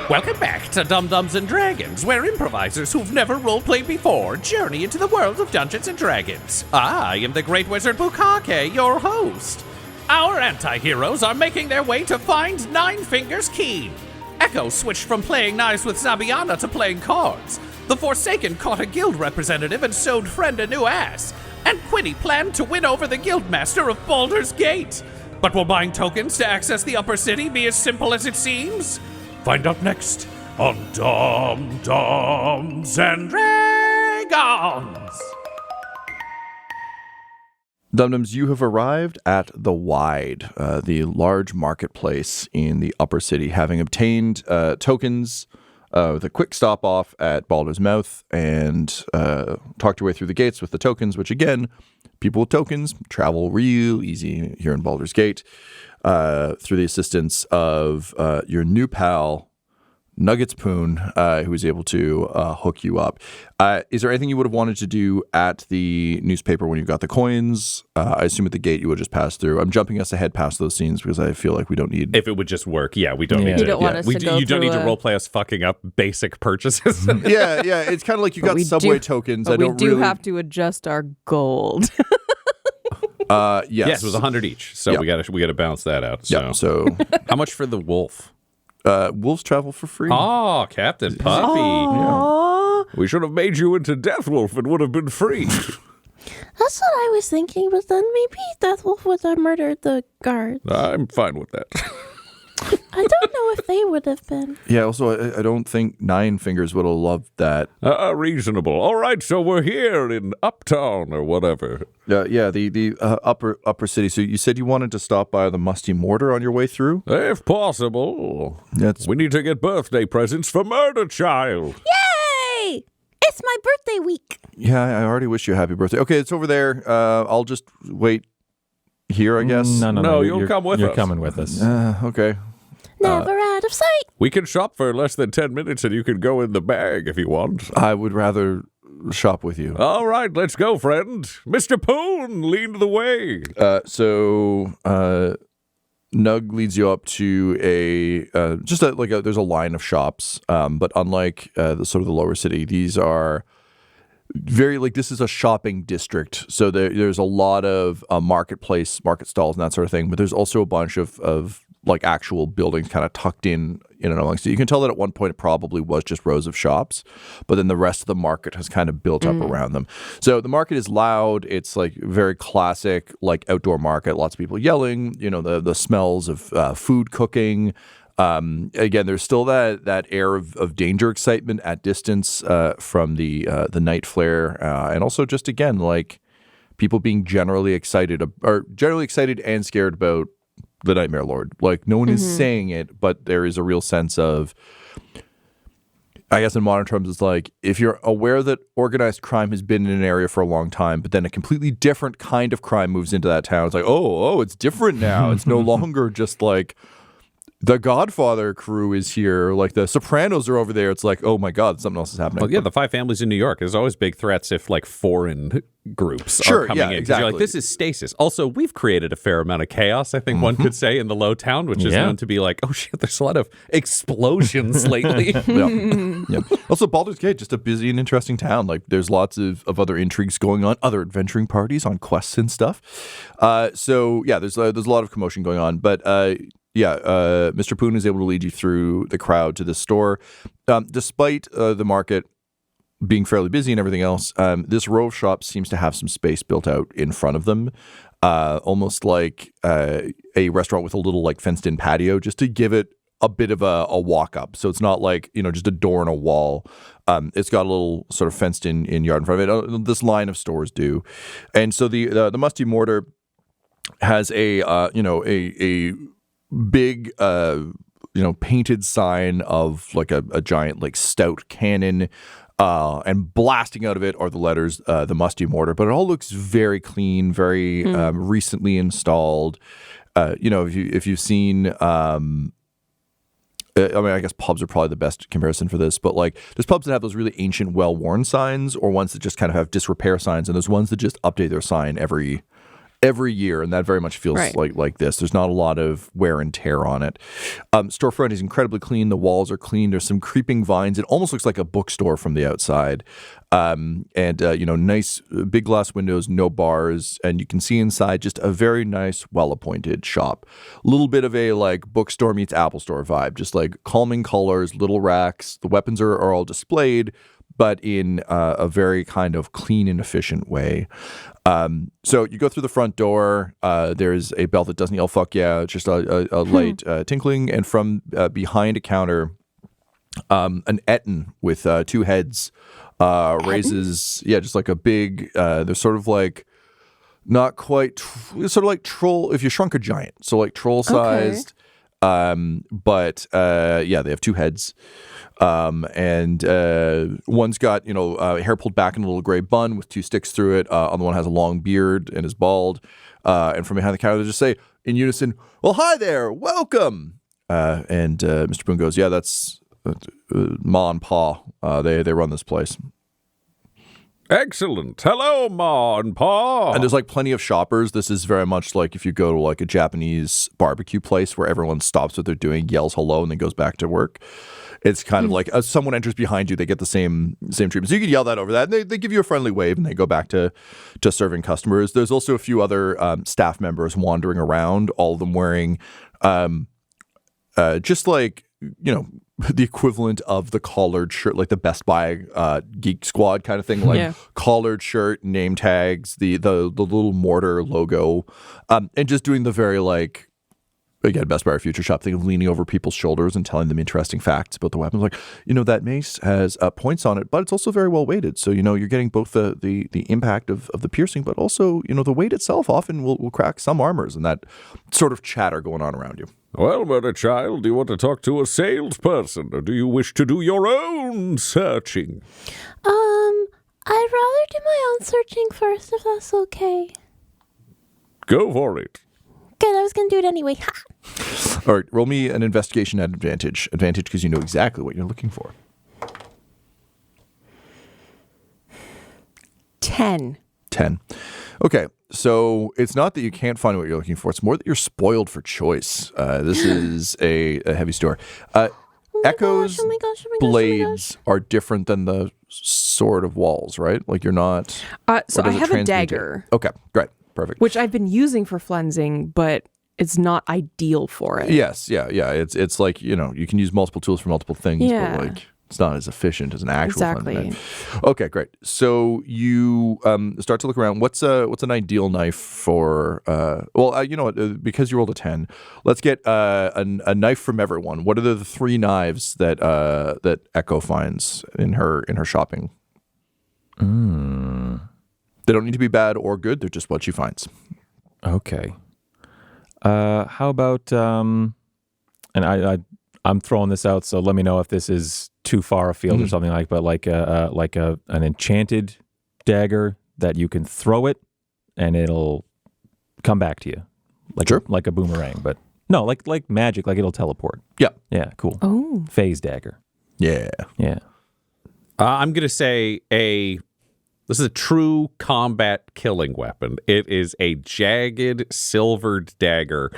Welcome back to Dum-Dums and Dragons, where improvisers who've never roleplayed before journey into the world of Dungeons and Dragons. I am the Great Wizard Bukake, your host. Our anti-heroes are making their way to find Nine Fingers Keen. Echo switched from playing knives with Zabianna to playing cards. The Forsaken caught a guild representative and sewed Friend a new ass. And Quinny planned to win over the guildmaster of Baldur's Gate. But will buying tokens to access the upper city be as simple as it seems? Find out next on Dum-Dums and Dragons. Dum-Dums, you have arrived at the Wide, the large marketplace in the upper city, having obtained tokens with a quick stop off at Baldur's Mouth and talked your way through the gates with the tokens, which again, people with tokens travel real easy here in Baldur's Gate through the assistance of your new pal, Nuggets Poon, who was able to hook you up. Is there anything you would have wanted to do at the newspaper when you got the coins? I assume at the gate you would just pass through. I'm jumping us ahead past those scenes because I feel like we don't need... If it would just work, yeah, we don't need to... You don't want us to go You don't need to through roleplay us fucking up basic purchases. yeah, it's kind of like you got subway tokens. But we do have to adjust our gold. Yes. Yes, it was 100 each, so we got to balance that out. So. Yeah, so... How much for the wolf? Wolves travel for free. Oh, Captain Puppy. Aww. We should have made you into Deathwolf. It would have been free. That's what I was thinking, but then maybe Deathwolf would have murdered the guards. I'm fine with that. I don't know if they would have been. Yeah, also, I don't think Nine Fingers would have loved that. Reasonable. All right, so we're here in Uptown or whatever. The upper city. So you said you wanted to stop by the Musty Mortar on your way through? If possible. We need to get birthday presents for Murder Child. Yay! It's my birthday week. Yeah, I already wish you a happy birthday. Okay, it's over there. I'll just wait here, I guess. No, you'll come with us. You're coming with us. Okay. Never out of sight. We can shop for less than 10 minutes and you can go in the bag if you want. I would rather shop with you. All right, let's go, friend. Mr. Poon, lead the way. Nug leads you up to there's a line of shops, but unlike the sort of the lower city, these are this is a shopping district. So there's a lot of market stalls and that sort of thing, but there's also a bunch of like actual buildings kind of tucked in and amongst it. You can tell that at one point it probably was just rows of shops, but then the rest of the market has kind of built up around them. So the market is loud. It's like very classic, like outdoor market. Lots of people yelling, the smells of food cooking. Again, there's still that air of danger excitement at distance from the night flare. And also just, again, like people being generally excited and scared about the Nightmare Lord. Like, no one is saying it, but there is a real sense of, I guess in modern terms, it's like, if you're aware that organized crime has been in an area for a long time, but then a completely different kind of crime moves into that town, it's like, oh, it's different now. It's no longer just like, the Godfather crew is here, like the Sopranos are over there. It's like, oh my God, something else is happening. Well, yeah, the Five Families in New York. There's always big threats if like foreign groups are coming in. Exactly. You're like, this is stasis. Also, we've created a fair amount of chaos, I think one could say, in the Low Town, which is known to be like, oh shit, there's a lot of explosions lately. Yeah. Also, Baldur's Gate, just a busy and interesting town. Like, there's lots of other intrigues going on, other adventuring parties on quests and stuff. There's a lot of commotion going on, but Mr. Poon is able to lead you through the crowd to the store. Despite the market being fairly busy and everything else, this row of shops seems to have some space built out in front of them, almost like a restaurant with a little like fenced-in patio, just to give it a bit of a walk up. So it's not like, just a door and a wall. It's got a little sort of fenced-in yard in front of it. This line of stores do. And so the Musty Mortar has a big painted sign of like a giant like stout cannon, and blasting out of it are the letters the Musty Mortar, but it all looks very clean, very recently installed. If you've seen I guess pubs are probably the best comparison for this, but like there's pubs that have those really ancient, well-worn signs, or ones that just kind of have disrepair signs, and there's ones that just update their sign every every year, and that very much feels Right. like this. There's not a lot of wear and tear on it. Storefront is incredibly clean. The walls are clean. There's some creeping vines. It almost looks like a bookstore from the outside. Nice big glass windows, no bars, and you can see inside just a very nice, well-appointed shop. A little bit of a like bookstore meets Apple Store vibe, just like calming colors, little racks. The weapons are all displayed, but in a very kind of clean and efficient way. So you go through the front door. There's a bell that doesn't yell "fuck yeah," just a light tinkling, and from behind a counter, an Etten with 2 heads raises, just like a big. They're sort of like not quite, sort of like troll. If you shrunk a giant, so like troll sized. But they have 2 heads. And one's got, hair pulled back in a little gray bun with 2 sticks through it. Other one has a long beard and is bald. And from behind the counter, they just say in unison, "Well, hi there, welcome." And Mr. Boone goes, "Yeah, that's Ma and Pa. They run this place." Excellent. Hello, Ma and Pa. And there's like plenty of shoppers. This is very much like if you go to like a Japanese barbecue place where everyone stops what they're doing, yells hello, and then goes back to work. It's kind of like as someone enters behind you, they get the same treatment. So you can yell that over that, and they give you a friendly wave, and they go back to serving customers. There's also a few other staff members wandering around, all of them wearing just like, the equivalent of the collared shirt, like the Best Buy Geek Squad kind of thing, like collared shirt, name tags, the little mortar logo, and just doing the very like, again, Best Buy or Future Shop thing of leaning over people's shoulders and telling them interesting facts about the weapons. Like, that mace has points on it, but it's also very well weighted. So, you're getting both the impact of the piercing, but also, the weight itself often will crack some armors, and that sort of chatter going on around you. Well, murder child, do you want to talk to a salesperson, or do you wish to do your own searching? I'd rather do my own searching first, if that's okay. Go for it. Good, I was gonna do it anyway. All right, roll me an investigation at advantage. Advantage because you know exactly what you're looking for. 10. 10. Okay, so it's not that you can't find what you're looking for. It's more that you're spoiled for choice. This is a heavy store. Echo's blades are different than the sword of walls, right? Like you're not... So I have a dagger. Okay, great. Perfect. Which I've been using for flensing, but it's not ideal for it. Yes, yeah. It's like, you can use multiple tools for multiple things, but like it's not as efficient as an actual flensing knife. Okay, great. So you start to look around. What's an ideal knife for? You know what? Because you rolled a 10, let's get a knife from everyone. What are the 3 knives that Echo finds in her shopping? They don't need to be bad or good. They're just what she finds. Okay. How about and I'm throwing this out, so let me know if this is too far afield or something like. But like an enchanted dagger that you can throw it and it'll come back to you, like a boomerang. But no, like magic, like it'll teleport. Yeah, cool. Oh, phase dagger. Yeah. I'm gonna say this is a true combat killing weapon. It is a jagged silvered dagger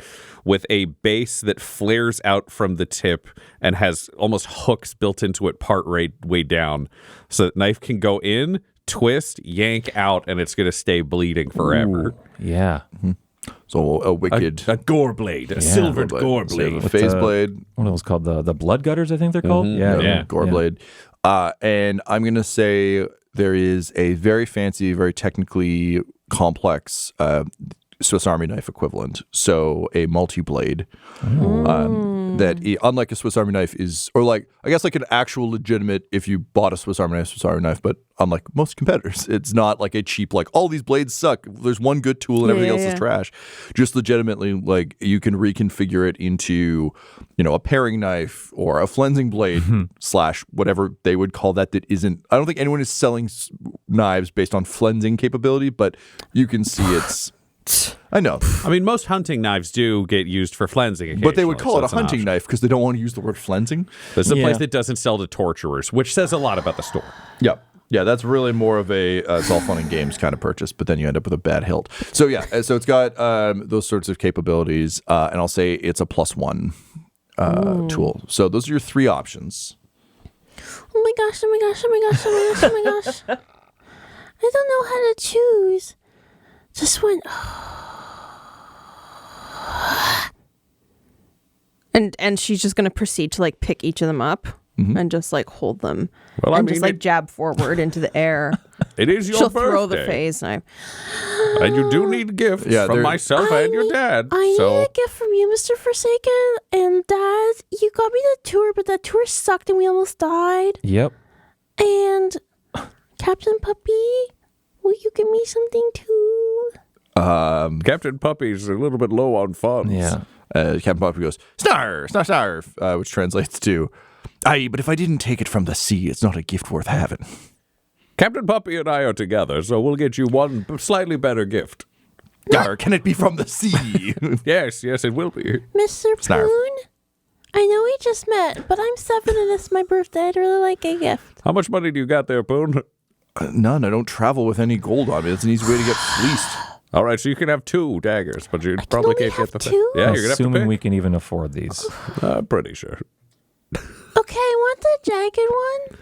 with a base that flares out from the tip and has almost hooks built into it part way down. So the knife can go in, twist, yank out, and it's going to stay bleeding forever. Ooh, yeah. Mm-hmm. So a wicked... A gore blade, a silvered gore blade. Phase blade. What are those called? The blood gutters, I think they're called? Yeah. Gore blade. And I'm going to say... There is a very fancy, very technically complex Swiss Army knife equivalent. So a multi-blade that, unlike a Swiss Army knife, is, or like, I guess like an actual legitimate, if you bought a Swiss Army knife, but unlike most competitors, it's not like a cheap, like, all these blades suck. There's one good tool and everything else is trash. Just legitimately, like, you can reconfigure it into, a paring knife or a flensing blade / whatever they would call that isn't, I don't think anyone is selling knives based on flensing capability, but you can see it's, I know. I mean, most hunting knives do get used for flensing, but they would call it a hunting knife because they don't want to use the word flensing. This is a place that doesn't sell to torturers, which says a lot about the store. Yep. Yeah, that's really more of a it's all fun and games kind of purchase, but then you end up with a bad hilt. So yeah, so it's got those sorts of capabilities, and I'll say it's a +1 tool. So those are your 3 options. Oh my gosh, oh my gosh, oh my gosh, oh my gosh, oh my gosh. I don't know how to choose. Just one. And she's just going to proceed to like pick each of them up and just like hold them. Well, and just like jab forward into the air. It is your She'll birthday. throw the phase knife. And you do need gifts from myself and your dad. I need a gift from you, Mr. Forsaken. And Dad, you got me the tour, but that tour sucked and we almost died. Yep. And Captain Puppy, will you give me something too? Captain Puppy's a little bit low on funds. Yeah. Captain Puppy goes, "Snarf, snarf, snarf," which translates to, "Aye, but if I didn't take it from the sea, it's not a gift worth having." Captain Puppy and I are together, so we'll get you one slightly better gift. Gar, can it be from the sea? Yes, it will be. Mr. Snarf. Poon, I know we just met, but I'm 7 and it's my birthday. I'd really like a gift. How much money do you got there, Poon? None. I don't travel with any gold on me. It's an easy way to get fleeced. All right, so you can have 2 daggers, but you probably only can't get the have 2? Yeah, you're gonna have to Assuming pick. we can even afford these. I'm pretty sure. Okay, I want the jagged one.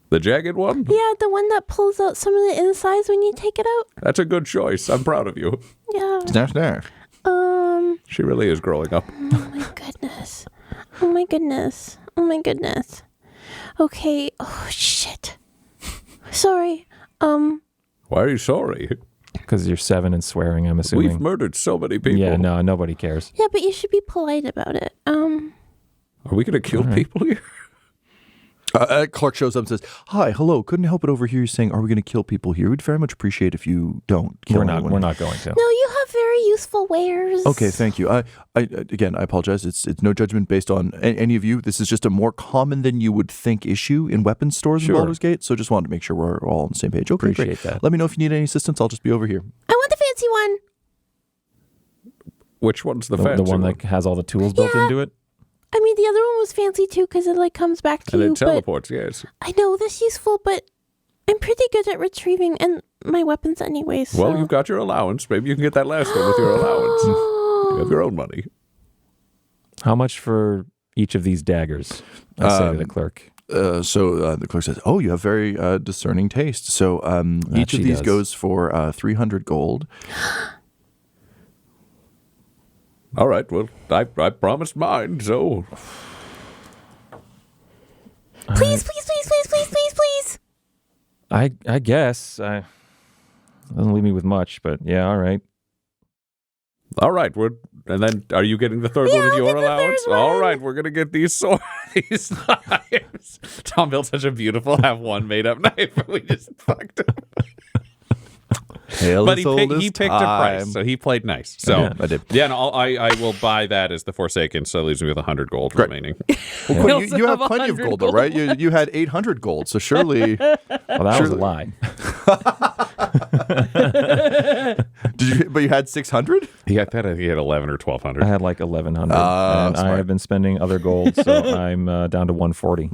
The jagged one? Yeah, the one that pulls out some of the insides when you take it out. That's a good choice. I'm proud of you. Yeah. Snarf, snarf. She really is growing up. Oh my goodness. Oh my goodness. Oh my goodness. Okay. Oh shit. Sorry. Why are you sorry? Because you're 7 and swearing, I'm assuming. We've murdered so many people. Yeah, no, nobody cares. Yeah, but you should be polite about it. Are we going to kill people here? Clark shows up and says, "Hi, hello. Couldn't help but overhear you saying, 'Are we going to kill people here?' We'd very much appreciate if you don't kill anyone." We're not going to. No, you have very useful wares. Okay, thank you. I apologize. It's no judgment based on any of you. This is just a more common than you would think issue in weapons stores in Sure. Baldur's Gate. So just wanted to make sure we're all on the same page. Okay, Appreciate great. that. Let me know if you need any assistance. I'll just be over here. I want the fancy one. Which one's the The fancy one that has all the tools built into it? I mean, the other one was fancy too because it like comes back to And you. it teleports, yes. But I know this useful, but I'm pretty good at retrieving and my weapons anyways. So. Well, you've got your allowance. Maybe you can get that last one with your allowance. You have your own money. How much for each of these daggers? I say to the clerk. So the clerk says, "Oh, you have very discerning taste. So each of she these does. goes for 300 gold." All right, well, I promised mine, so... Please, please, please, please, please, please, please. I guess. Doesn't leave me with much, but yeah, all right. All right, and then are you getting the third one with I'll your get the allowance? third one. All right, we're going to get these these knives. Tom built such a beautiful have-one made-up knife, but we just fucked him. But he picked a price, so he played nice. So Yeah, I did. Yeah, no, I will buy that as the Forsaken, so it leaves me with 100 gold remaining. Well, Quinn, also you have have plenty of 100 gold, though, right? You had 800 gold, so surely. Well, that was a lie. But you had 600? He had 11 or 1,200. I had like 1,100, and I smart. have been spending other gold, so I'm down to 140.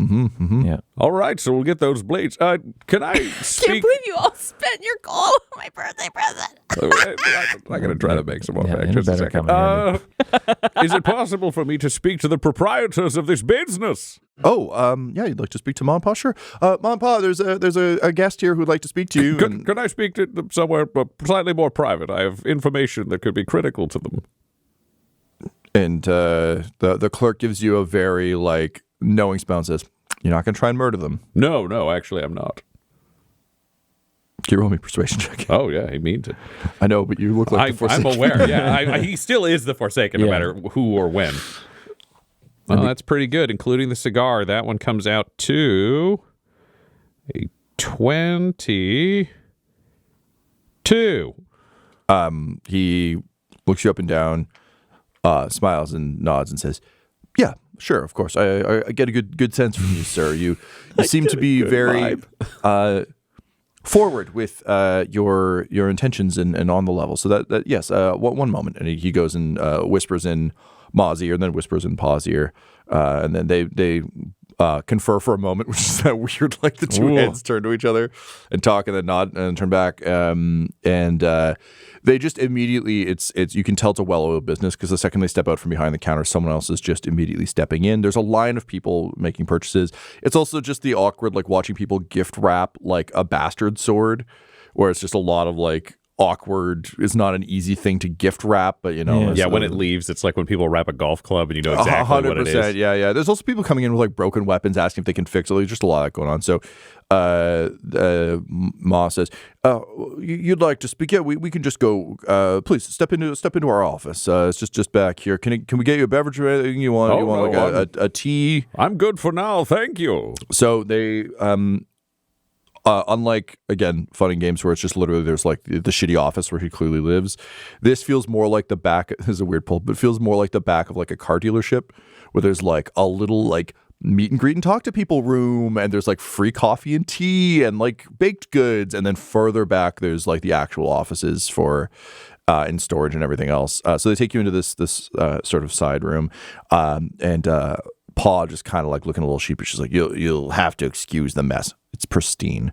Yeah. All right, so we'll get those blades. Can I Can't speak? believe you all spent your gold on my birthday present. I'm going to try to make some more Yeah, back. it Just a better second. come in Is it possible for me to speak to the proprietors of this business? Oh, yeah, you'd like to speak to Mom Pa? Sure. Mom Pa, there's a guest here who'd like to speak to you. Could I speak to them somewhere slightly more private? I have information that could be critical to them. And the clerk gives you a very, knowing smile and says, "You're not going to try and murder them." No, actually, I'm not. Can you roll me a persuasion check? Oh, yeah, he means it. I know, but you look like the I'm Forsaken. aware, yeah. He still is the Forsaken, no Yeah. matter who or when. Well, that's pretty good, including the cigar. That one comes out to a 22. He looks you up and down, smiles and nods and says, "Yeah, sure, of course. I get a good sense from you, sir. You seem to be very forward with your intentions and on the level. So that yes. One moment." And he goes and whispers in Ma's ear, and then whispers in Pa's ear, and then they confer for a moment, which is that weird, like the two heads turn to each other and talk and then nod and turn back. They just immediately, it's you can tell it's a well-oiled business because the second they step out from behind the counter, someone else is just immediately stepping in. There's a line of people making purchases. It's also just the awkward, like watching people gift wrap like a bastard sword, where it's just a lot of like awkward. It's not an easy thing to gift wrap, but you know. Yeah, when it leaves, it's like when people wrap a golf club and you know exactly what it is. Yeah. There's also people coming in with like broken weapons, asking if they can fix it. There's just a lot of that going on. So Ma says, you'd like to speak? Yeah, we can just go. Please step into our office. It's just back here. Can we get you a beverage or anything you want? You want like a tea? I'm good for now, thank you. So they unlike, again, fun and games where it's just literally there's like the shitty office where he clearly lives, this feels more like the back, this is a weird pull, but it feels more like the back of like a car dealership where there's like a little like meet and greet and talk to people room, and there's like free coffee and tea and like baked goods, and then further back there's like the actual offices for in storage and everything else. So they take you into this sort of side room, and Paul just kind of like looking a little sheepish. She's like, you'll have to excuse the mess. It's pristine.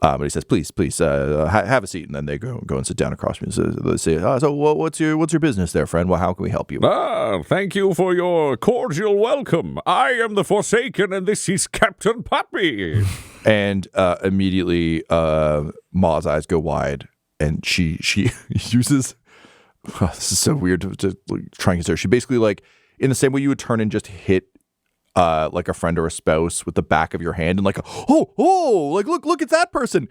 But he says, please, have a seat. And then they go and sit down across from me. So they say, so what's your business there, friend? Well, how can we help you? Thank you for your cordial welcome. I am the Forsaken, and this is Captain Puppy. And immediately Ma's eyes go wide, and she uses, this is so weird to try and consider. She basically, like, in the same way you would turn and just hit like a friend or a spouse with the back of your hand and like, like look at that person.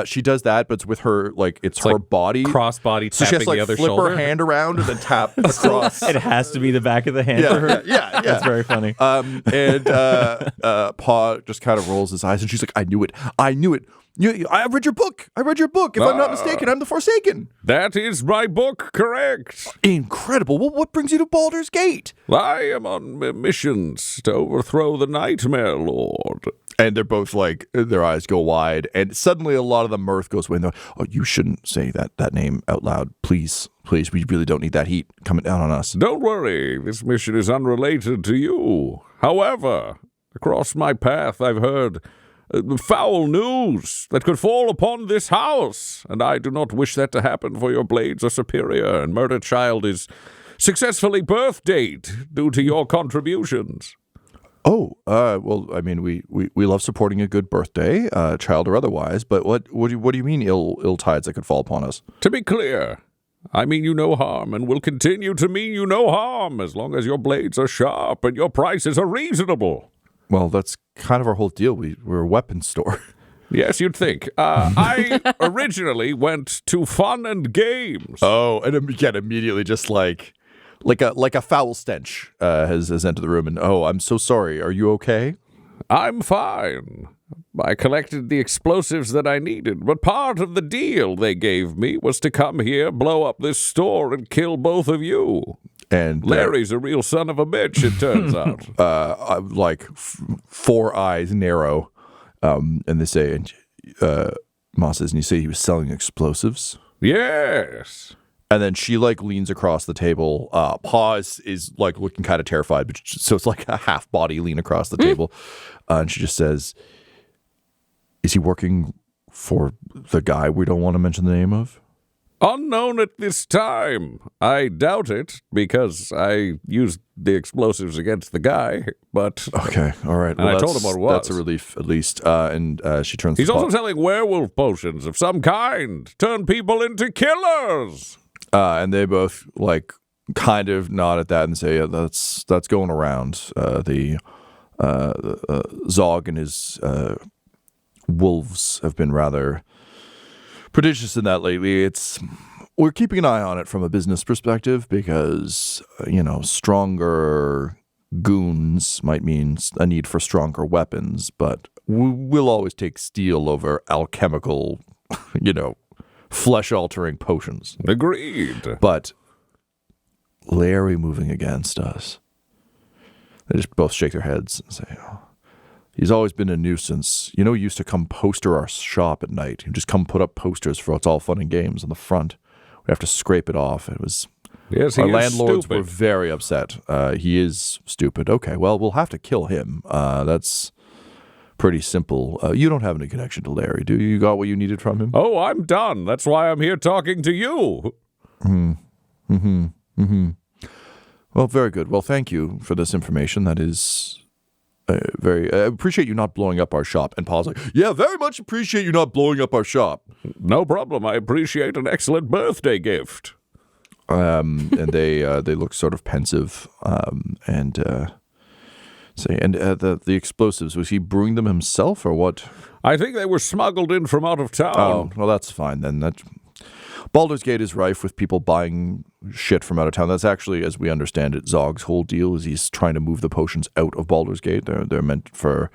She does that, but it's with her, like it's her like body. Cross-body tapping so she has to, like, the other flip shoulder. her hand around and then tap across. It has to be the back of the hand for her. Yeah. That's very funny. And Pa just kind of rolls his eyes and she's like, I knew it. I read your book. If I'm not mistaken, I'm the Forsaken. That is my book, correct. Incredible. Well, what brings you to Baldur's Gate? I am on missions to overthrow the Nightmare Lord. And they're both like, their eyes go wide, and suddenly a lot of the mirth goes away. And they're like, oh, you shouldn't say that name out loud. Please, we really don't need that heat coming down on us. Don't worry, this mission is unrelated to you. However, across my path I've heard foul news that could fall upon this house, and I do not wish that to happen, for your blades are superior, and Murder Child is successfully birthdayed due to your contributions. Oh, well, I mean, we love supporting a good birthday, child or otherwise, but what do you mean ill tides that could fall upon us? To be clear, I mean you no harm, and will continue to mean you no harm, as long as your blades are sharp and your prices are reasonable. Well, that's kind of our whole deal. We're a weapons store. Yes, you'd think. I originally went to Fun and Games. Oh, and again, immediately just like a foul stench has entered the room. And I'm so sorry. Are you okay? I'm fine. I collected the explosives that I needed, but part of the deal they gave me was to come here, blow up this store, and kill both of you. And Larry's a real son of a bitch, it turns out. Like four eyes narrow, and they say, and Ma says, and you say he was selling explosives? Yes. And then she like leans across the table. Pa is like looking kind of terrified, but so it's like a half body lean across the table, and she just says, "Is he working for the guy we don't want to mention the name of?" Unknown at this time. I doubt it, because I used the explosives against the guy, but... Okay, all right. And I told him what it was. That's a relief, at least. And she turns He's to also selling werewolf potions of some kind. Turn people into killers! And they both, like, kind of nod at that and say, yeah, that's going around. The Zog and his wolves have been rather prodigious in that lately. We're keeping an eye on it from a business perspective because, stronger goons might mean a need for stronger weapons, but we'll always take steel over alchemical, flesh-altering potions. Agreed. But Larry moving against us. They just both shake their heads and say, he's always been a nuisance. He used to come poster our shop at night. He'd just come put up posters for It's All Fun and Games on the front. We have to scrape it off. It was Yes, he Our is landlords stupid. were very upset. He is stupid. Okay, well, we'll have to kill him. That's pretty simple. You don't have any connection to Larry, do you? You got what you needed from him? Oh, I'm done. That's why I'm here talking to you. Well, very good. Well, thank you for this information. That is very... I appreciate you not blowing up our shop. And Paul's like, yeah, very much appreciate you not blowing up our shop. No problem. I appreciate an excellent birthday gift. And they look sort of pensive and say, and the explosives, was he brewing them himself or what? I think they were smuggled in from out of town. Oh, well, that's fine then. Baldur's Gate is rife with people buying shit from out of town. That's actually, as we understand it, Zog's whole deal is he's trying to move the potions out of Baldur's Gate. They're meant for,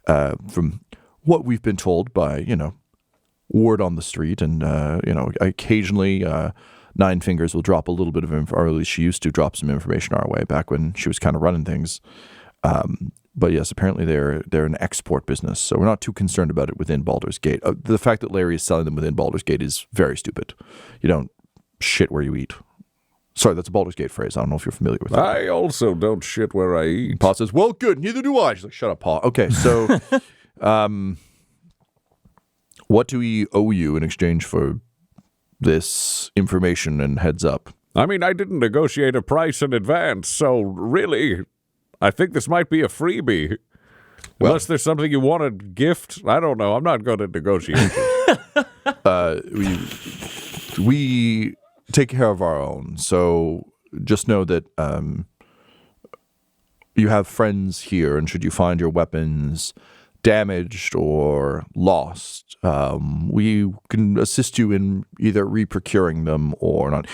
from what we've been told by, word on the street. And, occasionally Nine Fingers will drop a little bit of info, or at least she used to drop some information our way back when she was kind of running things. But yes, apparently they're an export business, so we're not too concerned about it within Baldur's Gate. The fact that Larry is selling them within Baldur's Gate is very stupid. You don't shit where you eat. Sorry, that's a Baldur's Gate phrase. I don't know if you're familiar with that. I also don't shit where I eat. Pa says, well, good, neither do I. She's like, shut up, Pa. Okay, so what do we owe you in exchange for this information and heads up? I mean, I didn't negotiate a price in advance, so really... I think this might be a freebie. Well, unless there's something you want to gift. I don't know. I'm not good at negotiations. We take care of our own. So just know that you have friends here, and should you find your weapons damaged or lost, we can assist you in either re-procuring them or not.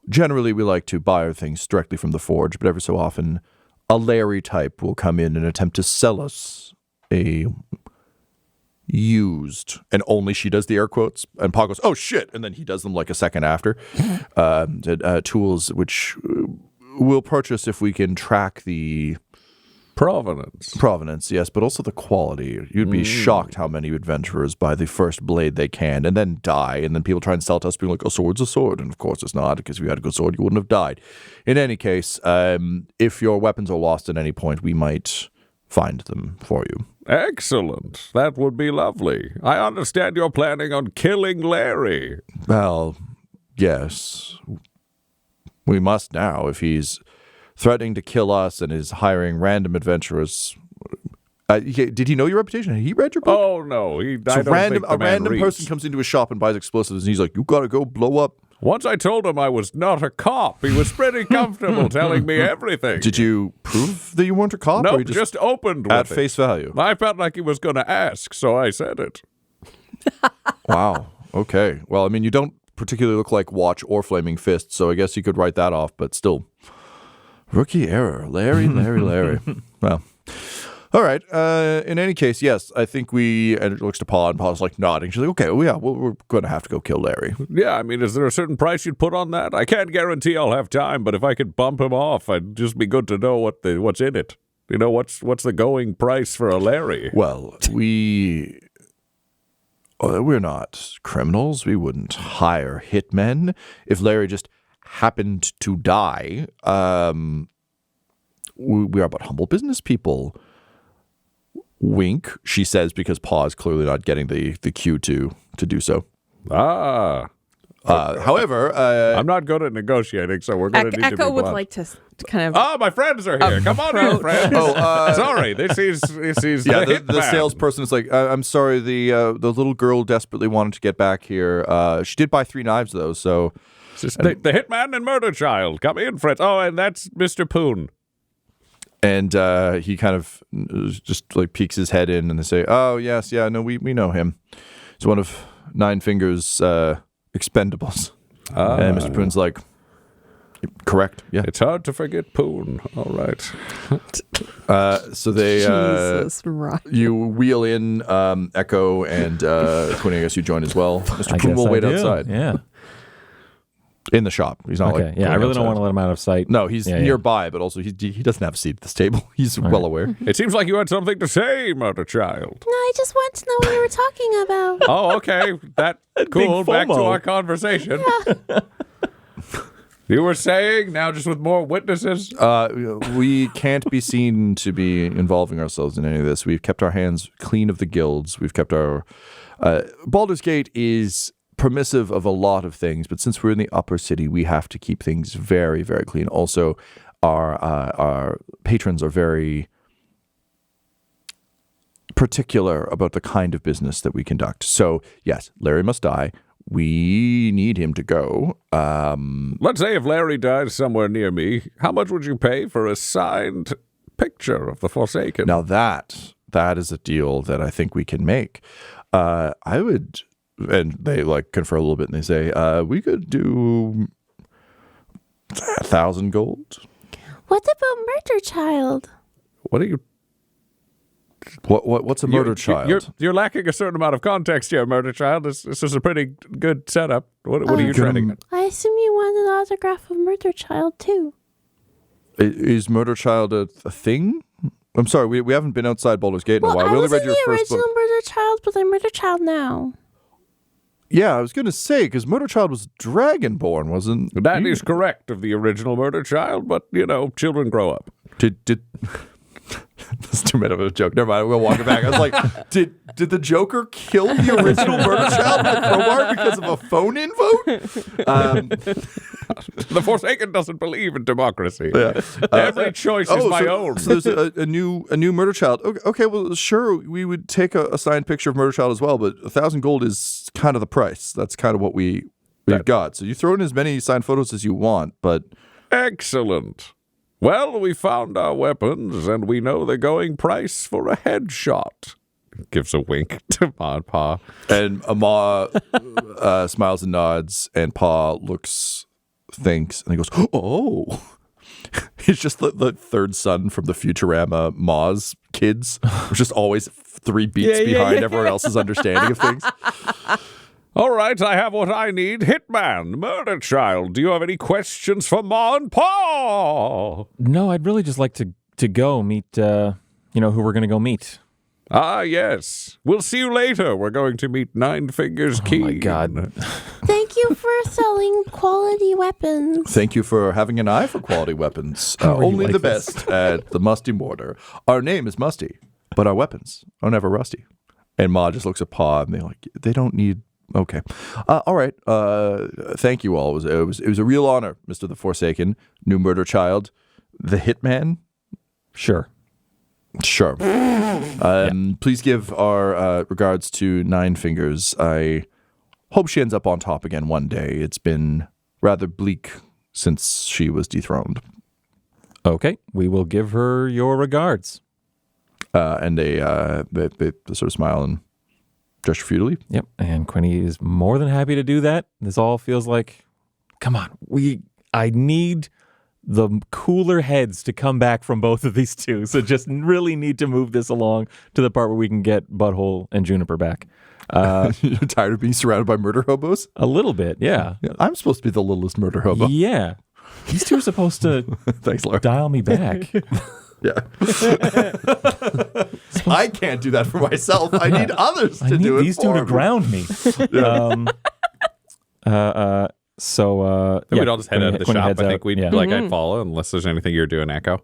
Generally, we like to buy our things directly from the forge, but every so often, a Larry type will come in and attempt to sell us a used, and only she does the air quotes, and Pa goes, oh shit, and then he does them like a second after, tools which we'll purchase if we can track the Provenance, yes, but also the quality. You'd be shocked how many adventurers buy the first blade they can and then die, and then people try and sell it to us being like, a sword's a sword, and of course it's not, because if you had a good sword, you wouldn't have died. In any case, if your weapons are lost at any point, we might find them for you. Excellent. That would be lovely. I understand you're planning on killing Larry. Well, yes. We must now, if he's threatening to kill us and is hiring random adventurers. Did he know your reputation? Had he read your book? Oh, no. A random person comes into his shop and buys explosives, and he's like, you gotta go blow up. Once I told him I was not a cop, he was pretty comfortable telling me everything. Did you prove that you weren't a cop? No, or you just opened with at it. face value. I felt like he was going to ask, so I said it. Wow. Okay. Well, I mean, you don't particularly look like Watch or Flaming Fist, so I guess you could write that off, but still. Rookie error. Larry. Well, all right. In any case, yes, I think and it looks to Pa, and Pa's like nodding. She's like, okay, well, yeah, we're going to have to go kill Larry. Yeah, I mean, is there a certain price you'd put on that? I can't guarantee I'll have time, but if I could bump him off, I'd just be good to know what's in it. You know, what's the going price for a Larry? Well, we're not criminals. We wouldn't hire hitmen. If Larry just happened to die, we are but humble business people. Wink, she says, because Pa is clearly not getting the cue to do so. However, I'm not good at negotiating, so we're going to need to be Echo would blunt. like to kind of... Oh, my friends are here. Come on in, friends. Sorry, this is the salesperson is like, I'm sorry, the little girl desperately wanted to get back here. She did buy 3 knives, though, so... the hitman and murder child. Come in, friends. Oh, and that's Mr. Poon. And he kind of just like peeks his head in, and they say, oh, yes, yeah, no, we know him. He's one of Nine Fingers' expendables. And Mr. Poon's like, correct, yeah. It's hard to forget Poon. All right. So they, Jesus, right. you wheel in Echo and Quinny, I guess you join as well. Mr. Poon will wait outside. Yeah. In the shop. He's not Okay. Yeah, I really don't want to let him out of sight. No, he's nearby, but also he doesn't have a seat at this table. He's well aware. It seems like you had something to say, murder child. No, I just want to know what you were talking about. Oh, okay. Cool. Back to our conversation. You were saying, now just with more witnesses? We can't be seen to be involving ourselves in any of this. We've kept our hands clean of the guilds. We've kept our... Baldur's Gate is permissive of a lot of things, but since we're in the upper city, we have to keep things very, very clean. Also, our patrons are very particular about the kind of business that we conduct. So, yes, Larry must die. We need him to go. Let's say if Larry dies somewhere near me, how much would you pay for a signed picture of the Forsaken? Now that is a deal that I think we can make. I would, and they like confer a little bit, and they say we could do 1,000 gold. What about Murder Child? What are you... What's a murder child? You're lacking a certain amount of context here, Murder Child. This is a pretty good setup. What are you treading at? I assume you want an autograph of Murder Child, too. Is Murder Child a thing? I'm sorry, we haven't been outside Baldur's Gate in a while. We only read your first book. I was in the original Murder Child, but I'm Murder Child now. Yeah, I was going to say, because Murder Child was Dragonborn, wasn't... That is correct of the original Murder Child, but, children grow up. Did That's too bad of a joke. Never mind. We'll walk it back. I was like, did the Joker kill the original Murder Child with a crowbar because of a phone-in vote? The Forsaken doesn't believe in democracy. Yeah. Every choice is my own. So there's a new Murder Child. Okay, well, sure, we would take a signed picture of Murder Child as well, but 1,000 gold is kind of the price. That's kind of what we've got. So you throw in as many signed photos as you want, but... Excellent. Well, we found our weapons, and we know the going price for a headshot. Gives a wink to Ma and Pa. And Ma smiles and nods, and Pa thinks, and he goes, oh. He's just the third son from the Futurama Ma's kids. Who's just always 3 beats behind everyone else's understanding of things. All right, I have what I need. Hitman, Murder Child, do you have any questions for Ma and Pa? No, I'd really just like to go meet, who we're going to go meet. Ah, yes. We'll see you later. We're going to meet Nine Fingers Keen. Oh, my God. Thank you for selling quality weapons. Thank you for having an eye for quality weapons. Only the best at the Musty Mortar. Our name is Musty, but our weapons are never rusty. And Ma just looks at Pa, and they're like, they don't need... Okay. All right. Thank you all. It was a real honor, Mr. the Forsaken, new Murder Child, the Hitman. Sure. Please give our regards to Nine Fingers. I hope she ends up on top again one day. It's been rather bleak since she was dethroned. Okay. We will give her your regards. And they sort of smile and gesture futilely. Yep, and Quinny is more than happy to do that. This all feels like, come on, I need the cooler heads to come back from both of these two. So just really need to move this along to the part where we can get Butthole and Juniper back. You're tired of being surrounded by murder hobos? A little bit, yeah. I'm supposed to be the littlest murder hobo. Yeah. These two are supposed to Thanks, Laura. dial me back. Yeah. I can't do that for myself. I need others to do it these two to ground me. We'd all just head out of the shop. I think I'd follow unless there's anything you're doing, Echo.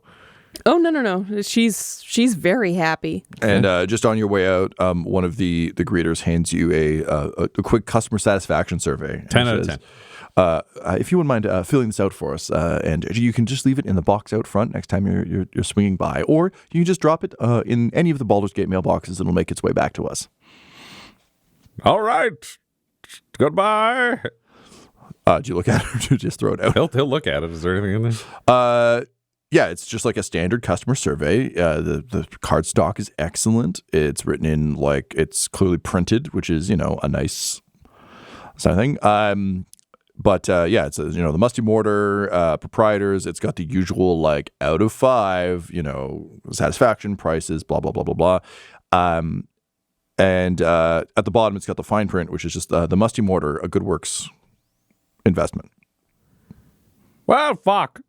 Oh, no. She's very happy. And just on your way out, one of the greeters hands you a quick customer satisfaction survey. 10 out of 10. If you wouldn't mind filling this out for us, and you can just leave it in the box out front next time you're swinging by, or you can just drop it in any of the Baldur's Gate mailboxes, and it'll make its way back to us. All right. Goodbye. Do you look at it or do you just throw it out? He'll look at it. Is there anything in there? Yeah, it's just like a standard customer survey. The card stock is excellent. It's written in it's clearly printed, which is a nice sort of thing. But it's the Musty Mortar proprietors. It's got the usual out of 5, satisfaction prices, blah blah blah blah blah. And at the bottom, it's got the fine print, which is just the Musty Mortar, a good works investment. Well, fuck.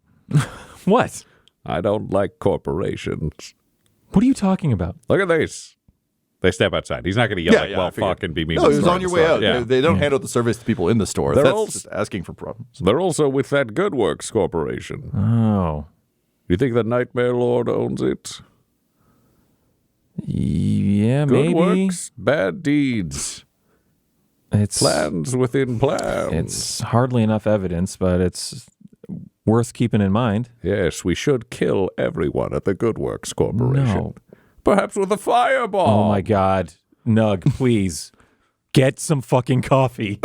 What? I don't like corporations. What are you talking about? Look at this. They step outside. He's not going to yell I figured. fucking be mean. No, to it was the on your store. way out. Yeah. They don't handle the service to people in the store. They're That's all- just asking for problems. They're also with that Good Works Corporation. Oh. You think the Nightmare Lord owns it? Yeah, Good maybe. works, bad deeds. It's Plans within plans. It's hardly enough evidence, but it's worth keeping in mind. Yes, we should kill everyone at the Good Works Corporation. No. Perhaps with a fireball. Oh my God. Nug, please. Get some fucking coffee.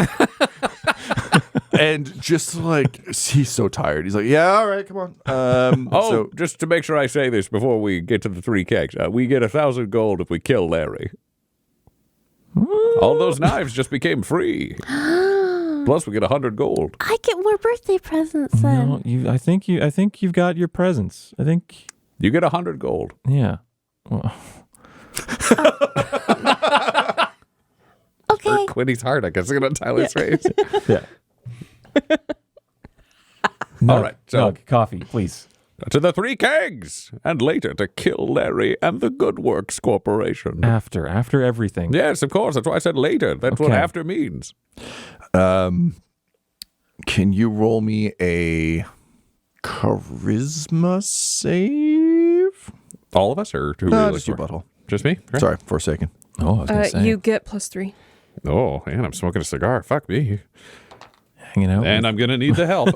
And just like, he's so tired. He's like, yeah, all right, come on. Oh, just to make sure I say this before we get to the 3 kegs, we get 1,000 gold if we kill Larry. All those knives just became free. Plus, we get 100 gold. I get more birthday presents then. No, I think you've got your presents. I think, You get 100 gold. yeah. Well, Okay. Quinny's heart, I guess, on Tyler's face. yeah. All right, so Nug, coffee, please. to the 3 kegs, and later to kill Larry and the Good Works Corporation. After everything. Yes, of course. That's why I said later. That's what Okay. after means. Can you roll me a charisma save? All of us, or who? No, really just you, for? butthole. Just me? Okay. Sorry, for a second. Oh, I was gonna say. You get +3. Oh, and I'm smoking a cigar. Fuck me. Hanging out. And I'm going to need the help.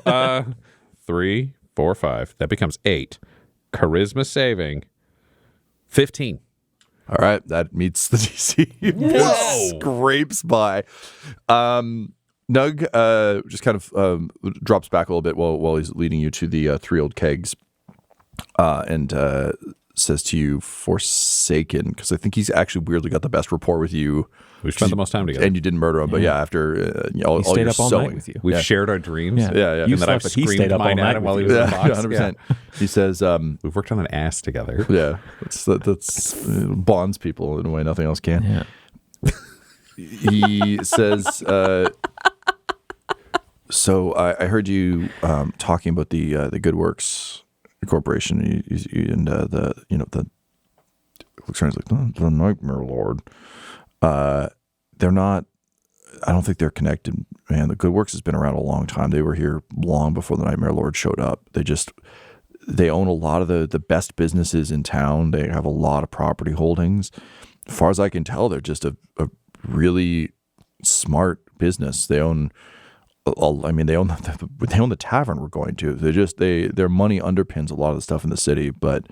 3, 4, 5. That becomes 8. Charisma saving. 15. All right, that meets the DC. Whoa! Scrapes by. Nug just kind of drops back a little bit while he's leading you to the 3 old kegs, and says to you, "Forsaken," because I think he's actually weirdly got the best rapport with you. We've spent the most time together. And you didn't murder him, but yeah, after all He stayed your up all sewing. night with you. We've Yeah. shared our dreams. Yeah. Yeah, yeah. You And then I've slept, but he screamed stayed up all mine at night him with while he you. was in Yeah, the box. 100%. He says, We've worked on an ass together. yeah, that's bonds people in a way nothing else can. Yeah. He says, so I heard you talking about the Good Works Corporation and the looks around, he's like the Nightmare Lord. They're not. I don't think they're connected. Man, the Good Works has been around a long time. They were here long before the Nightmare Lord showed up. They own a lot of the best businesses in town. They have a lot of property holdings. As far as I can tell, they're just a really smart business. They own. They own the tavern we're going to. Their money underpins a lot of the stuff in the city. But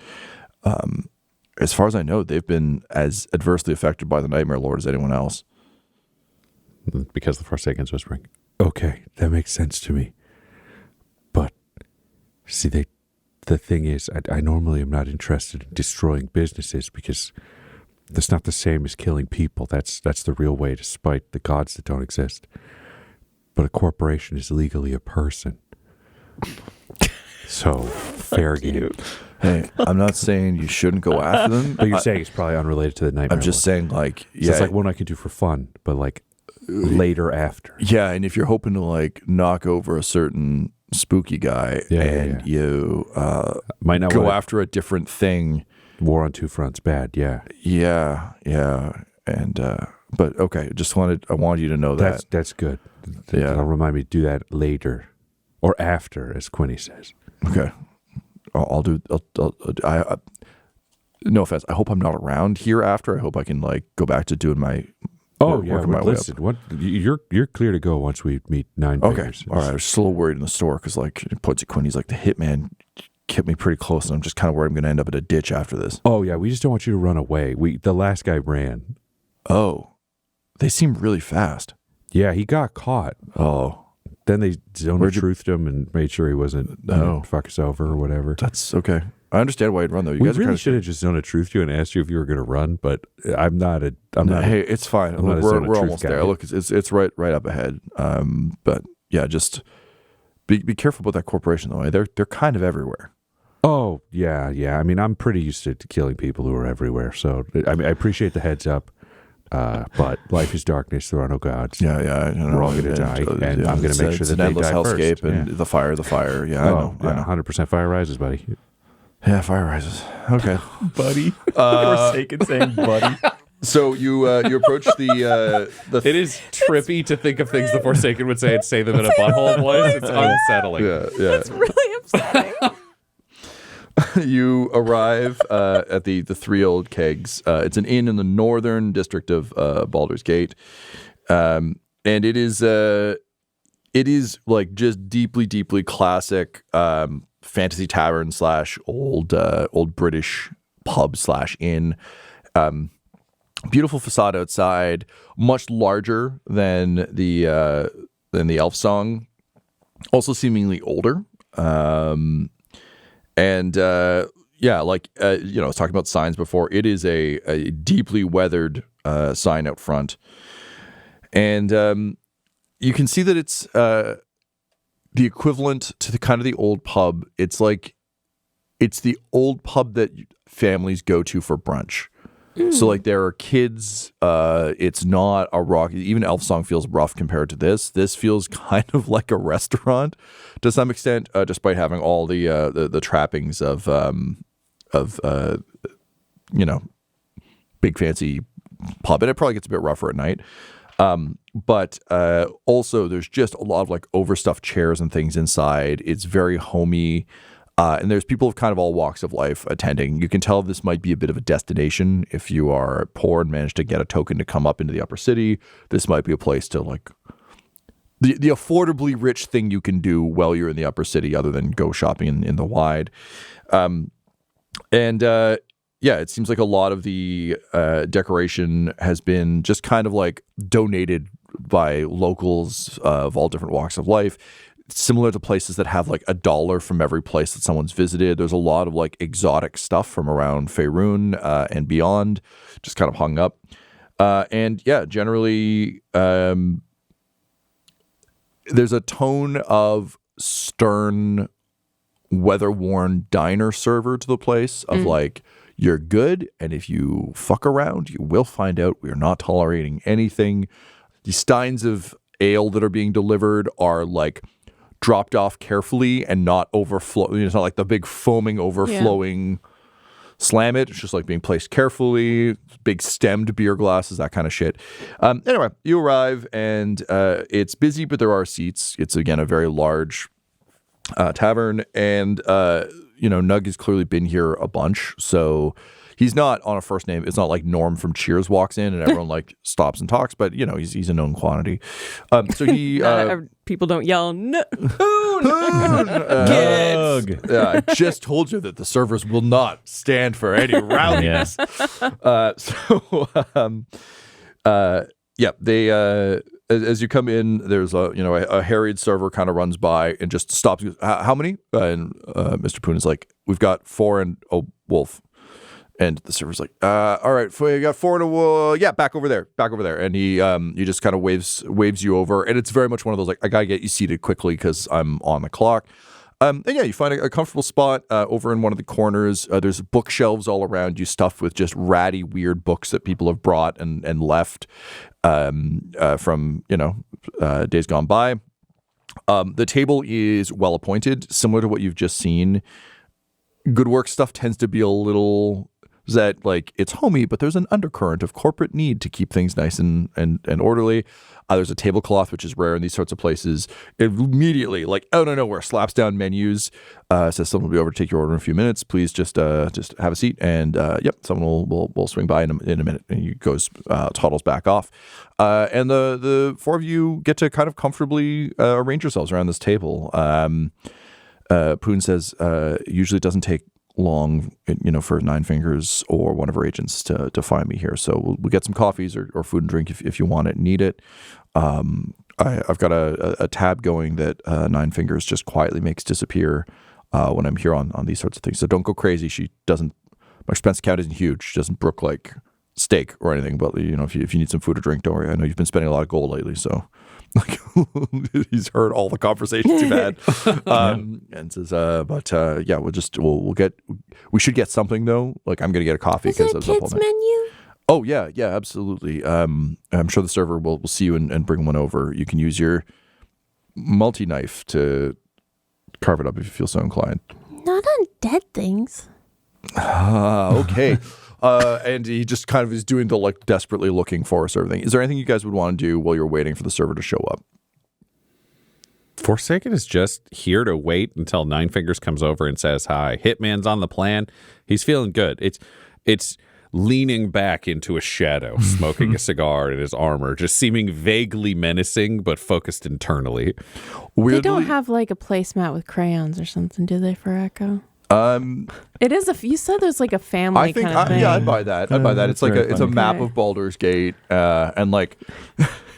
as far as I know, they've been as adversely affected by the Nightmare Lord as anyone else. Because the Forsaken's whispering. Okay, that makes sense to me. But, see, the thing is, I normally am not interested in destroying businesses because that's not the same as killing people. That's the real way to spite the gods that don't exist. But a corporation is legally a person. So, fair game. Hey, I'm not saying you shouldn't go after them. But you're saying it's probably unrelated to the Nightmare I'm just Lord. saying, like, So yeah, it's like one I can do for fun, but like later after. yeah. And if you're hoping to like knock over a certain spooky guy, and you Might not go wanna- after a different thing, War on 2 fronts, bad, yeah. yeah, and but okay, I wanted you to know that. That's good. Yeah. That'll remind me to do that later or after, as Quinny says. Okay, I'll do. I no offense. I hope I'm not around here after. I hope I can like go back to doing my. working my way listen. You're clear to go once we meet 9 Okay, figures. all right. I was just a little worried in the store because like it puts it Quinny's like the hitman kept me pretty close, and I'm just kind of worried I'm going to end up in a ditch after this. Oh yeah, we just don't want you to run away. The last guy ran. Oh, they seem really fast. Yeah, he got caught. Oh, Then they zone Where'd you- truthed him and made sure he wasn't No. fuck us over or whatever. that's okay. I understand why you'd run though. You We guys are really kind should have just zone truthed you and asked you if you were going to run, but I'm not. Hey, it's fine. I'm not a We're zone of truth almost guy. there. Look, it's right up ahead. But yeah, just be careful about that corporation though. They're kind of everywhere. Oh yeah. I mean, I'm pretty used to killing people who are everywhere. So I mean, I appreciate the heads up. But life is darkness. There are no gods. Yeah. I know. We're all gonna die, and I'm gonna make sure it's that an they endless die hellscape first. and Yeah. the fire. Yeah, I know. 100% fire rises, buddy. Yeah, fire rises. Okay. Buddy. Forsaken saying buddy. So you approach the It is trippy to think of things the Forsaken would say and say them in a butthole voice. It's unsettling. yeah. It's really upsetting. You arrive at the Three Old Kegs. It's an inn in the northern district of Baldur's Gate, and it is like just deeply classic fantasy tavern / old British pub / inn. Beautiful facade outside, much larger than the Elf Song, also seemingly older. And I was talking about signs before. It is a deeply weathered sign out front, and you can see that it's the equivalent to the old pub. It's the old pub that families go to for brunch. So like there are kids. It's not a rock. Even Elf Song feels rough compared to this. This feels kind of like a restaurant to some extent, despite having all the trappings of big fancy pub. And it probably gets a bit rougher at night. But also there's just a lot of like overstuffed chairs and things inside. It's very homey. And there's people of kind of all walks of life attending. You can tell this might be a bit of a destination. If you are poor and manage to get a token to come up into the upper city, this might be a place to like the affordably rich thing you can do while you're in the upper city other than go shopping in the wide. It seems like a lot of the decoration has been just kind of like donated by locals of all different walks of life. Similar to places that have like $1 from every place that someone's visited. There's a lot of like exotic stuff from around Faerun and beyond, just kind of hung up. Generally, there's a tone of stern, weather-worn diner server to the place of like, you're good, and if you fuck around, you will find out we are not tolerating anything. The steins of ale that are being delivered are like dropped off carefully and not overflow. It's not like the big foaming, overflowing slam it. It's just like being placed carefully, big stemmed beer glasses, that kind of shit. Anyway, you arrive and it's busy, but there are seats. It's again a very large tavern, and Nug has clearly been here a bunch, so he's not on a first name. It's not like Norm from Cheers walks in and everyone like stops and talks, but he's a known quantity. So he people don't yell no. I just told you that the servers will not stand for any rowdiness. They as you come in, there's a harried server kind of runs by and just stops. How many? And Mr. Poon is like, we've got 4 and a wolf. And the server's like, all right, you got 4 and a wolf. Yeah, back over there. And he just kind of waves you over. And it's very much one of those like, I gotta get you seated quickly because I'm on the clock. You find a comfortable spot over in one of the corners. There's bookshelves all around you, stuffed with just ratty, weird books that people have brought and left from days gone by. The table is well appointed, similar to what you've just seen. Good work stuff tends to be a little that like it's homey, but there's an undercurrent of corporate need to keep things nice and orderly. There's a tablecloth, which is rare in these sorts of places. It immediately, like out of nowhere, slaps down menus, says someone will be over to take your order in a few minutes. Please just have a seat, and someone will swing by in a minute. And he goes, toddles back off, and the 4 of you get to kind of comfortably arrange yourselves around this table. Poon says usually it doesn't take long, for Nine Fingers or one of our agents to find me here. So we'll get some coffees or food and drink if you want it and need it. I've got a tab going that Nine Fingers just quietly makes disappear when I'm here on these sorts of things. So don't go crazy. She doesn't. My expense account isn't huge. She doesn't brook like steak or anything. But if you need some food or drink, don't worry. I know you've been spending a lot of gold lately, so. Like he's heard all the conversations you've had, and says, we should get something though. Like I'm gonna get a coffee because I was up all kids night. menu? Oh yeah, absolutely. I'm sure the server will see you and bring one over. You can use your multi-knife to carve it up if you feel so inclined. Not on dead things. Okay. And he just kind of is doing the like desperately looking for a server thing. Is there anything you guys would want to do while you're waiting for the server to show up? Forsaken is just here to wait until Nine Fingers comes over and says hi. Hitman's on the plan. He's feeling good. It's leaning back into a shadow, smoking a cigar in his armor, just seeming vaguely menacing, but focused internally. Weirdly, They don't have like a placemat with crayons or something, do they, for Echo? It is you said there's like a family I think, kind of thing. yeah, I'd buy that. I'd buy that. It's like very it's a funny. map Okay. of Baldur's Gate, and like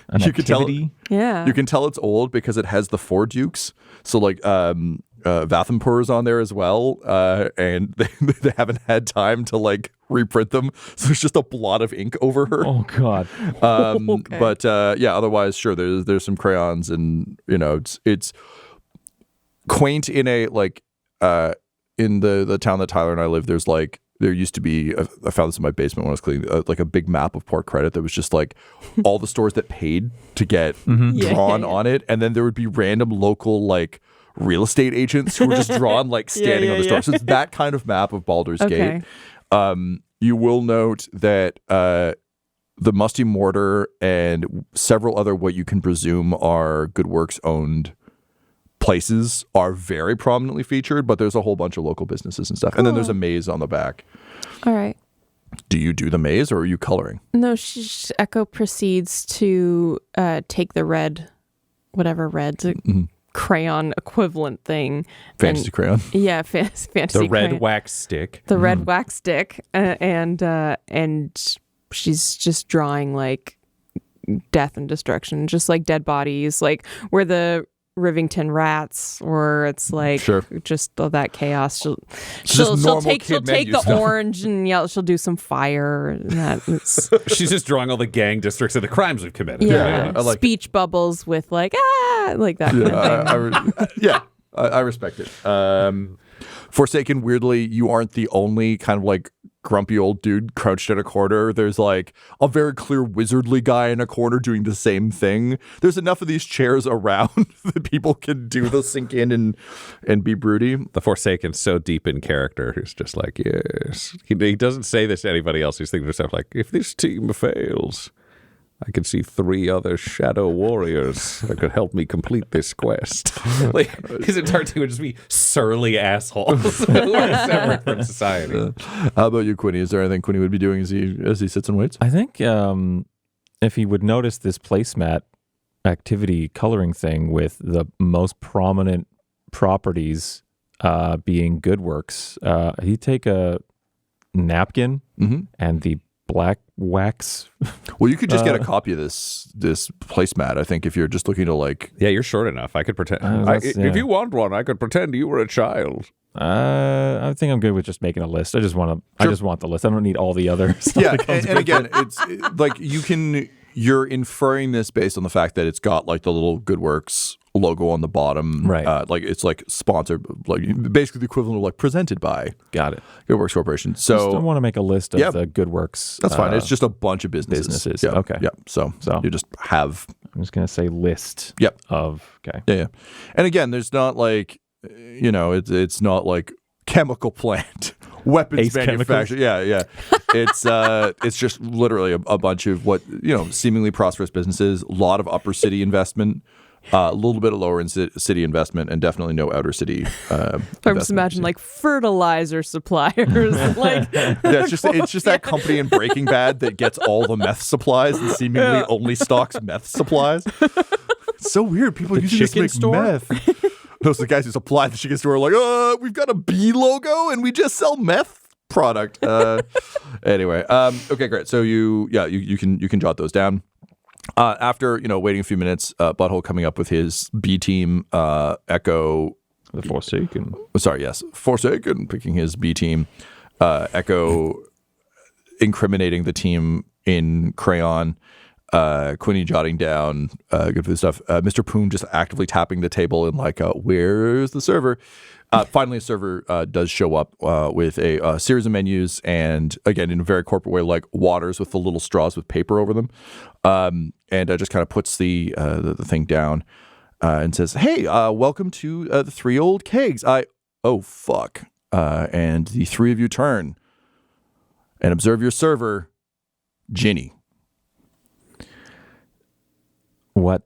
An you could tell. activity? Yeah. You can tell it's old because it has the four dukes. So like Vathampur is on there as well, and they haven't had time to like reprint them. So there's just a blot of ink over her. Oh God. Okay. But yeah, otherwise, sure, there's some crayons, and you know it's quaint in a like in the town that Tyler and I live. There's like. There used to be, I found this in my basement when I was cleaning, like a big map of Port Credit that was just like all the stores that paid to get drawn on it. And then there would be random local like real estate agents who were just drawn like standing on the store. So it's that kind of map of Baldur's Okay. Gate. You will note that the Musty Mortar and several other what you can presume are Good Works owned places are very prominently featured, but there's a whole bunch of local businesses and stuff. And then there's a maze on the back. All right. Do you do the maze or are you coloring? No, Echo proceeds to take the red, whatever red crayon equivalent thing. Fantasy and- crayon. Yeah, fantasy The red crayon. wax stick. The red wax stick, and she's just drawing like death and destruction, just like dead bodies, like where the Rivington rats, or it's like Sure. just all that chaos. She'll normal take kid the menu stuff. orange and she'll do some fire and that. It's, She's just drawing all the gang districts of the crimes we've committed. yeah, I like speech bubbles with like like that kind of thing. I respect it. Forsaken, weirdly, you aren't the only kind of like grumpy old dude crouched in a corner. There's like a very clear wizardly guy in a corner doing the same thing. There's enough of these chairs around that people can do the sink in and be broody. The Forsaken's so deep in character. He's just like, yes. He doesn't say this to anybody else. He's thinking to himself, like, if this team fails, I can see 3 other shadow warriors that could help me complete this quest. Like, his entire team would just be surly assholes who are separate from society. How about you, Quinny? Is there anything Quinny would be doing as he sits and waits? I think if he would notice this placemat activity coloring thing with the most prominent properties being Good Works, he'd take a napkin and the black wax. Well, you could just get a copy of this placemat. I think if you're just looking to like, Yeah, you're short enough. I could pretend. that's- If yeah. you want one, I could pretend you were a child. I think I'm good with just making a list. I just want the list. I don't need all the other stuff. yeah, and again, it's like you're inferring this based on the fact that it's got like the little Good Works logo on the bottom, Right. Like it's like sponsored, like basically the equivalent of like presented by Got it. Good Works Corporation. Just don't So want to make a list of Yeah. the Good Works. that's fine. It's just a bunch of businesses. Yeah. Okay. Yeah. So you just have. I'm just gonna say list. Yep. Of okay. Yeah. And again, there's not like, it's not like chemical plant. Weapons Ace manufacturer. Yeah. It's just literally a bunch of what, seemingly prosperous businesses, a lot of upper city investment, a little bit of lower city investment, and definitely no outer city. I'm just imagine like fertilizer suppliers, like Yeah, it's just that company in Breaking Bad that gets all the meth supplies and seemingly only stocks meth supplies. It's so weird. People using this to chicken make store? meth. Those are the guys who supply the chicken store are like, we've got a B logo and we just sell meth product. Anyway, okay, great. So you can jot those down. After waiting a few minutes, Butthole coming up with his B team, Echo. The Forsaken. Sorry, yes, Forsaken picking his B team, Echo incriminating the team in crayon. Quinny jotting down good for the stuff. Mr. Poon just actively tapping the table and like, where's the server? Finally, a server does show up with a series of menus, and again in a very corporate way, like waters with the little straws with paper over them, and just kind of puts the thing down and says, "Hey, welcome to the 3 old kegs. Oh fuck!" And the 3 of you turn, And observe your server, Ginny. What?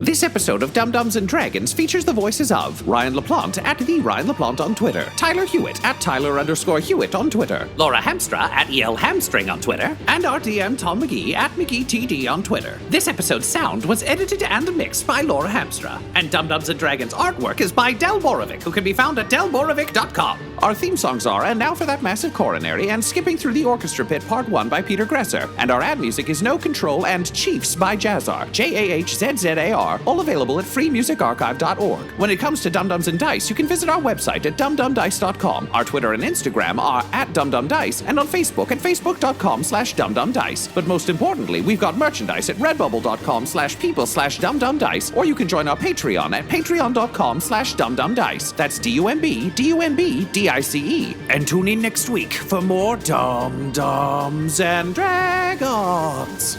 This episode of Dum-Dums and Dragons features the voices of Ryan LaPlante at the Ryan LaPlante on Twitter, Tyler Hewitt at Tyler_Hewitt on Twitter, Laura Hamstra at EL Hamstring on Twitter, and our DM Tom McGee at McGeeTD on Twitter. This episode's sound was edited and mixed by Laura Hamstra, and Dum-Dums and Dragons artwork is by Del Borovic, who can be found at delborovic.com. Our theme songs are And Now for That Massive Coronary and Skipping Through the Orchestra Pit Part 1 by Peter Gresser, and our ad music is No Control and Chiefs by Jazzar, JAHZZAR, all available at freemusicarchive.org. When it comes to Dum-Dums and Dice, you can visit our website at dumdumdice.com. Our Twitter and Instagram are at dumdumdice, and on Facebook at facebook.com/dumdumdice. But most importantly, we've got merchandise at redbubble.com/people/dumdumdice, or you can join our Patreon at patreon.com/dumdumdice. That's DUMBDUMBDICE. And tune in next week for more Dum-Dums and Dragons.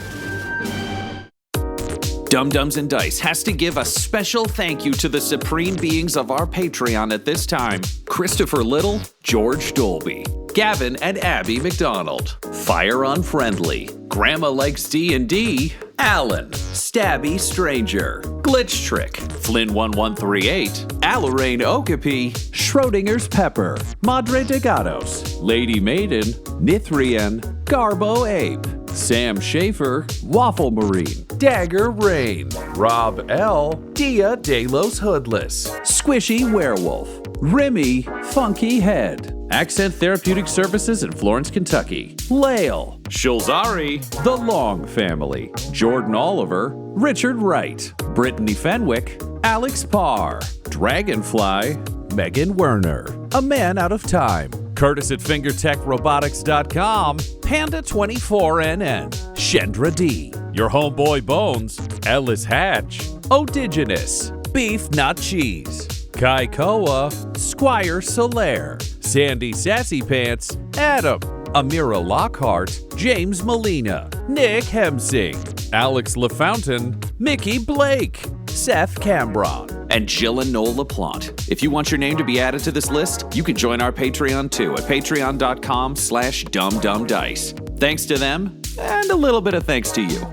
Dum-Dums and Dice has to give a special thank you to the supreme beings of our Patreon at this time: Christopher Little, George Dolby, Gavin and Abby McDonald, Fire Unfriendly, Grandma Likes D&D, Alan, Stabby Stranger, Glitch Trick, Flynn1138, Alarain Okapi, Schrodinger's Pepper, Madre de Gatos, Lady Maiden, Nithrian, Garbo Ape, Sam Schaefer, Waffle Marine, Dagger Rain, Rob L, Dia De Los Hoodless, Squishy Werewolf, Remy Funky Head, Accent Therapeutic Services in Florence, Kentucky, Lael, Shulzari, The Long Family, Jordan Oliver, Richard Wright, Brittany Fenwick, Alex Parr, Dragonfly, Megan Werner, A Man Out of Time, Curtis at FingerTechRobotics.com, Panda24NN, Shendra D, Your Homeboy Bones, Ellis Hatch, Odigenous, Beef Not Cheese, Kai Koa, Squire Solaire, Sandy Sassy Pants, Adam, Amira Lockhart, James Molina, Nick Hemsing, Alex LaFountain, Mickey Blake, Seth Cambron, and Jill and Noel LaPlante. If you want your name to be added to this list, you can join our Patreon too at patreon.com/dumdumdice. Thanks to them, and a little bit of thanks to you.